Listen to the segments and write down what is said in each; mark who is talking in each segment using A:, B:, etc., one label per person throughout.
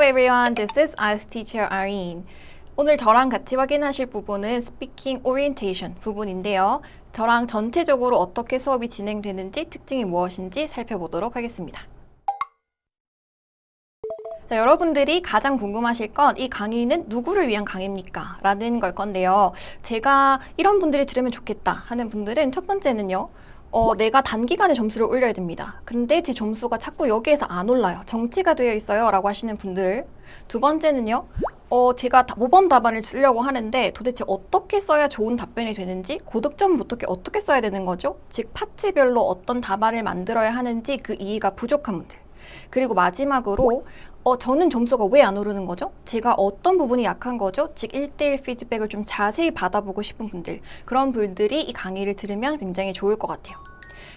A: Hello everyone, this is IELTS teacher Irene. 오늘 저랑 같이 확인하실 부분은 Speaking Orientation 부분인데요. 저랑 전체적으로 어떻게 수업이 진행되는지, 특징이 무엇인지 살펴보도록 하겠습니다. 자, 여러분들이 가장 궁금하실 건 이 강의는 누구를 위한 강의입니까? 라는 걸 건데요. 제가 이런 분들이 들으면 좋겠다 하는 분들은 첫 번째는요. 내가 단기간에 점수를 올려야 됩니다. 근데 제 점수가 자꾸 여기에서 안 올라요. 정체가 되어 있어요. 라고 하시는 분들. 두 번째는요. 제가 모범 답안을 쓰려고 하는데 도대체 어떻게 써야 좋은 답변이 되는지, 고득점은 어떻게 써야 되는 거죠? 즉, 파트별로 어떤 답안을 만들어야 하는지 그 이해가 부족한 분들. 그리고 마지막으로 저는 점수가 왜 안 오르는 거죠? 제가 어떤 부분이 약한 거죠? 즉 1대1 피드백을 좀 자세히 받아보고 싶은 분들, 그런 분들이 이 강의를 들으면 굉장히 좋을 것 같아요.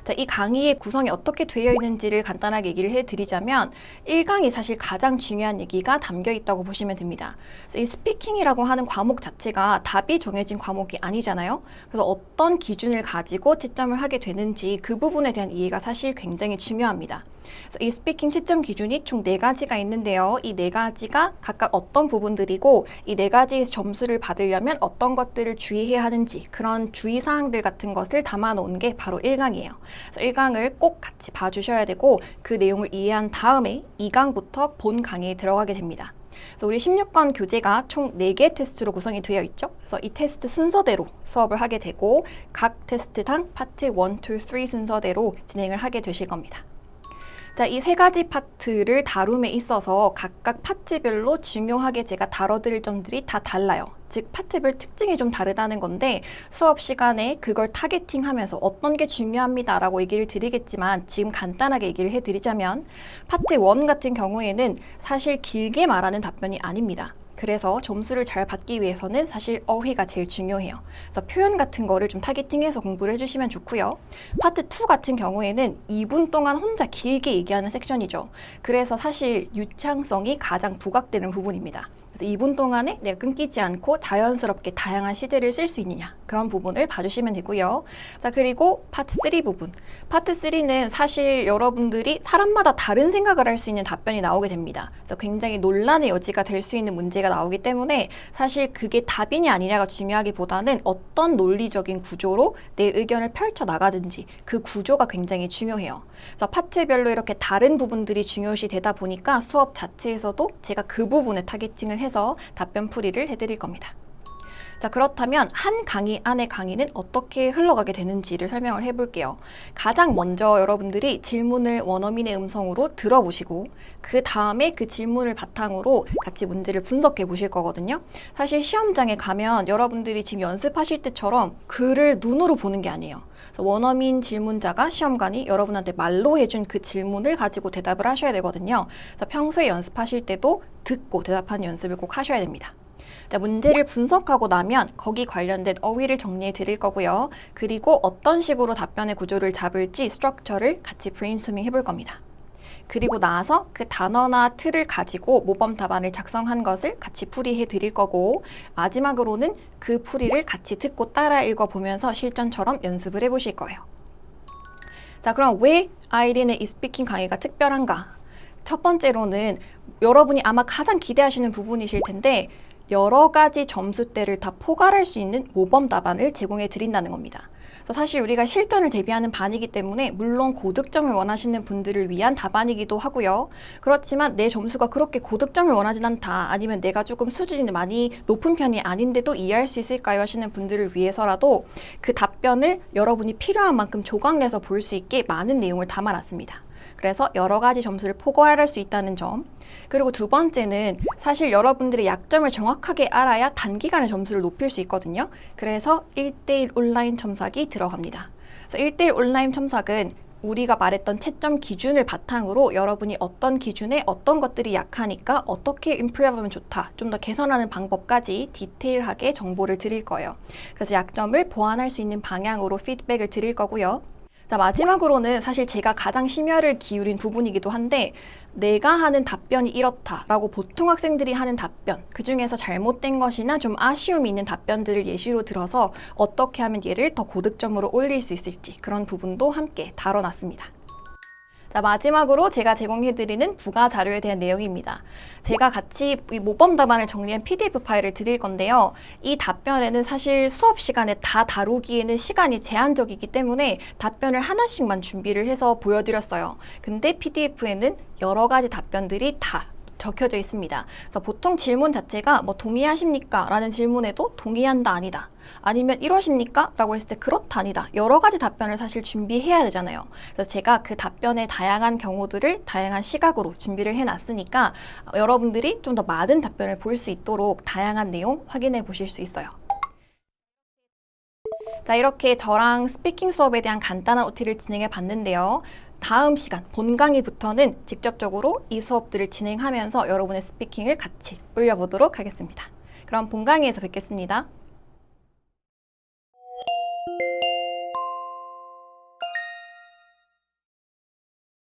A: 자, 이 강의의 구성이 어떻게 되어 있는지를 간단하게 얘기를 해드리자면 1강이 사실 가장 중요한 얘기가 담겨 있다고 보시면 됩니다. 그래서 이 스피킹이라고 하는 과목 자체가 답이 정해진 과목이 아니잖아요. 그래서 어떤 기준을 가지고 채점을 하게 되는지 그 부분에 대한 이해가 사실 굉장히 중요합니다. 그래서 이 스피킹 채점 기준이 총 4가지가 있는데요. 이 4가지가 각각 어떤 부분들이고 이 4가지의 점수를 받으려면 어떤 것들을 주의해야 하는지, 그런 주의사항들 같은 것을 담아놓은 게 바로 1강이에요. 그래서 1강을 꼭 같이 봐주셔야 되고 그 내용을 이해한 다음에 2강부터 본 강의에 들어가게 됩니다. 그래서 우리 16권 교재가 총 4개 테스트로 구성이 되어 있죠. 그래서 이 테스트 순서대로 수업을 하게 되고 각 테스트당 파트 1, 2, 3 순서대로 진행을 하게 되실 겁니다. 자, 이 3가지 파트를 다룸에 있어서 각각 파트별로 중요하게 제가 다뤄드릴 점들이 다 달라요. 즉, 파트별 특징이 좀 다르다는 건데 수업 시간에 그걸 타겟팅하면서 어떤 게 중요합니다 라고 얘기를 드리겠지만 지금 간단하게 얘기를 해드리자면 파트 1 같은 경우에는 사실 길게 말하는 답변이 아닙니다. 그래서 점수를 잘 받기 위해서는 사실 어휘가 제일 중요해요. 그래서 표현 같은 거를 좀 타겟팅해서 공부를 해주시면 좋고요. 파트 2 같은 경우에는 2분 동안 혼자 길게 얘기하는 섹션이죠. 그래서 사실 유창성이 가장 부각되는 부분입니다. 그래서 2분 동안에 내가 끊기지 않고 자연스럽게 다양한 시제를 쓸 수 있느냐, 그런 부분을 봐주시면 되고요. 자, 그리고 파트 3 부분. 파트 3는 사실 여러분들이 사람마다 다른 생각을 할 수 있는 답변이 나오게 됩니다. 그래서 굉장히 논란의 여지가 될 수 있는 문제가 나오기 때문에 사실 그게 답이냐 아니냐가 중요하기보다는 어떤 논리적인 구조로 내 의견을 펼쳐 나가든지 그 구조가 굉장히 중요해요. 그래서 파트별로 이렇게 다른 부분들이 중요시 되다 보니까 수업 자체에서도 제가 그 부분에 타겟팅을 해서 답변 풀이를 해드릴 겁니다. 자, 그렇다면 한 강의 안의 강의는 어떻게 흘러가게 되는지를 설명을 해볼게요. 가장 먼저 여러분들이 질문을 원어민의 음성으로 들어보시고 그 다음에 그 질문을 바탕으로 같이 문제를 분석해 보실 거거든요. 사실 시험장에 가면 여러분들이 지금 연습하실 때처럼 글을 눈으로 보는 게 아니에요. 그래서 원어민 질문자가 시험관이 여러분한테 말로 해준 그 질문을 가지고 대답을 하셔야 되거든요. 그래서 평소에 연습하실 때도 듣고 대답하는 연습을 꼭 하셔야 됩니다. 자, 문제를 분석하고 나면 거기 관련된 어휘를 정리해 드릴 거고요. 그리고 어떤 식으로 답변의 구조를 잡을지 스트럭처를 같이 브레인스토밍 해볼 겁니다. 그리고 나서 그 단어나 틀을 가지고 모범 답안을 작성한 것을 같이 풀이해 드릴 거고 마지막으로는 그 풀이를 같이 듣고 따라 읽어보면서 실전처럼 연습을 해보실 거예요. 자, 그럼 왜 아이린의 이 스피킹 강의가 특별한가? 첫 번째로는 여러분이 아마 가장 기대하시는 부분이실 텐데 여러 가지 점수대를 다 포괄할 수 있는 모범 답안을 제공해 드린다는 겁니다. 그래서 사실 우리가 실전을 대비하는 반이기 때문에 물론 고득점을 원하시는 분들을 위한 답안이기도 하고요. 그렇지만 내 점수가 그렇게 고득점을 원하진 않다, 아니면 내가 조금 수준이 많이 높은 편이 아닌데도 이해할 수 있을까요? 하시는 분들을 위해서라도 그 답변을 여러분이 필요한 만큼 조각내서 볼 수 있게 많은 내용을 담아놨습니다. 그래서 여러 가지 점수를 포괄할 수 있다는 점. 그리고 두 번째는 사실 여러분들의 약점을 정확하게 알아야 단기간에 점수를 높일 수 있거든요. 그래서 1대1 온라인 첨삭이 들어갑니다. 그래서 1대1 온라인 첨삭은 우리가 말했던 채점 기준을 바탕으로 여러분이 어떤 기준에 어떤 것들이 약하니까 어떻게 임프루브하면 좋다, 좀 더 개선하는 방법까지 디테일하게 정보를 드릴 거예요. 그래서 약점을 보완할 수 있는 방향으로 피드백을 드릴 거고요. 자, 마지막으로는 사실 제가 가장 심혈을 기울인 부분이기도 한데 내가 하는 답변이 이렇다라고 보통 학생들이 하는 답변, 그 중에서 잘못된 것이나 좀 아쉬움이 있는 답변들을 예시로 들어서 어떻게 하면 얘를 더 고득점으로 올릴 수 있을지 그런 부분도 함께 다뤄놨습니다. 자, 마지막으로 제가 제공해드리는 부가 자료에 대한 내용입니다. 제가 같이 이 모범 답안을 정리한 PDF 파일을 드릴 건데요. 이 답변에는 사실 수업 시간에 다 다루기에는 시간이 제한적이기 때문에 답변을 하나씩만 준비를 해서 보여드렸어요. 근데 PDF에는 여러 가지 답변들이 다 적혀져 있습니다. 그래서 보통 질문 자체가 뭐 동의하십니까? 라는 질문에도 동의한다, 아니다. 아니면 이러십니까? 라고 했을 때 그렇다, 아니다. 여러 가지 답변을 사실 준비해야 되잖아요. 그래서 제가 그 답변의 다양한 경우들을 다양한 시각으로 준비를 해놨으니까 여러분들이 좀 더 많은 답변을 볼 수 있도록 다양한 내용 확인해 보실 수 있어요. 자, 이렇게 저랑 스피킹 수업에 대한 간단한 OT를 진행해 봤는데요. 다음 시간 본 강의부터는 직접적으로 이 수업들을 진행하면서 여러분의 스피킹을 같이 올려보도록 하겠습니다. 그럼 본 강의에서 뵙겠습니다.